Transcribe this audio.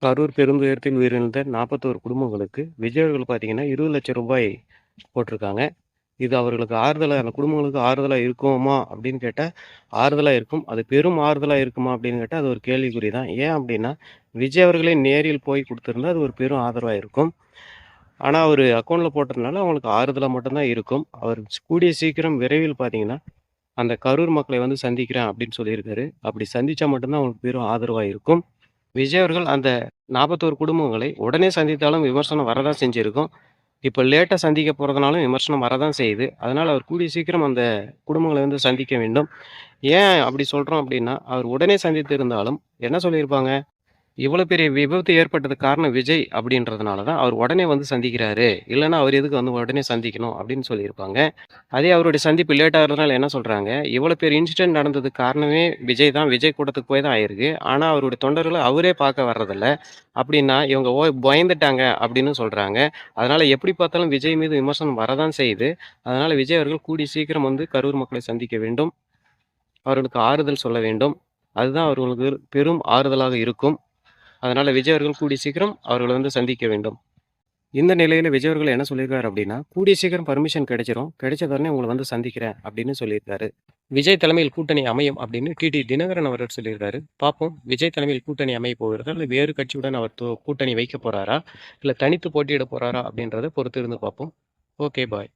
கரூர் பெருந்துயரத்தில் உயிரிழந்த 41 குடும்பங்களுக்கு விஜய் அவர்கள் பார்த்தீங்கன்னா, ரூ. 20,00,000 போட்டிருக்காங்க. இது அவர்களுக்கு ஆறுதலா அந்த குடும்பங்களுக்கு ஆறுதலா இருக்குமா அப்படின்னு கேட்டா, ஆறுதலா இருக்கும். அது பெரும் ஆறுதலா இருக்குமா அப்படின்னு கேட்டா, அது ஒரு கேள்விக்குறி தான். ஏன் அப்படின்னா, விஜய் அவர்களே நேரில் போய் குடுத்திருந்தா, அது ஒரு பெரும் ஆதரவா இருக்கும். ஆனா, அவரு அக்கவுண்ட்ல போட்டதுனால அவங்களுக்கு ஆறுதலா மட்டும் தான் இருக்கும். அவர் கூடிய சீக்கிரம் விரைவில் பார்த்தீங்கன்னா, அந்த கரூர் மக்களை வந்து சந்திக்கிறேன் அப்படின்னு சொல்லியிருக்காரு. அப்படி சந்திச்சா மட்டும் தான் அவங்களுக்கு பெரும் ஆதரவா இருக்கும். விஜய் அவர்கள் அந்த 41 குடும்பங்களை உடனே சந்தித்தாலும் விமர்சனம் வரதான் செஞ்சிருக்கும். இப்ப லேட்டா சந்திக்க போறதுனாலும் விமர்சனம் வரதான் செய்யுது. அதனால அவர் கூடிய சீக்கிரம் அந்த குடும்பங்களை வந்து சந்திக்க வேண்டும். ஏன் அப்படி சொல்றோம் அப்படின்னா, அவர் உடனே சந்தித்திருந்தாலும் என்ன சொல்லியிருப்பாங்க? இவ்வளோ பெரிய விபத்து ஏற்பட்டதுக்கு காரணம் விஜய் அப்படின்றதுனால தான் அவர் உடனே வந்து சந்திக்கிறாரு. இல்லன்னா அவர் எதுக்கு வந்து உடனே சந்திக்கணும் அப்படின்னு சொல்லியிருப்பாங்க. அதே அவருடைய சந்திப்பு லேட் ஆகுறதுனால என்ன சொல்றாங்க, இவ்வளோ பெரிய இன்சிடென்ட் நடந்ததுக்கு காரணமே விஜய் தான். விஜய் கூட்டத்துக்கு போய் தான் ஆயிருக்கு. ஆனா அவருடைய தொண்டர்கள அவரே பார்க்க வர்றதில்ல. அப்படின்னா இவங்க பயந்துட்டாங்க அப்படின்னு சொல்றாங்க. அதனால எப்படி பார்த்தாலும் விஜய் மீது விமர்சனம் வரதான் செய்யுது. அதனால விஜய் அவர்கள் கூடிய சீக்கிரம் வந்து கரூர் மக்களை சந்திக்க வேண்டும். அவர்களுக்கு ஆறுதல் சொல்ல வேண்டும். அதுதான் அவர்களுக்கு பெரும் ஆறுதலாக இருக்கும். அதனால விஜய் அவர்கள் கூடிய சீக்கிரம் அவர்கள வந்து சந்திக்க வேண்டும். இந்த நிலையில விஜய் அவர்கள் என்ன சொல்லியிருக்காரு அப்படின்னா, கூடிய சீக்கிரம் பர்மிஷன் கிடைச்சிரும். கிடைச்ச உடனே உங்கள வந்து சந்திக்கிறேன் அப்படின்னு சொல்லியிருக்காரு. விஜய் தலைமையில் கூட்டணி அமையும் அப்படின்னு டிடி தினகரன் அவர்கள் சொல்லியிருக்காரு. பார்ப்போம் விஜய் தலைமையில் கூட்டணி அமையப் போகிறதா? இல்ல வேறு கட்சியுடன் அவர் கூட்டணி வைக்கப் போறாரா? இல்ல தனித்து போட்டியிடப் போறாரா? அப்படின்றத பொறுத்திருந்து பார்ப்போம். Okay bye.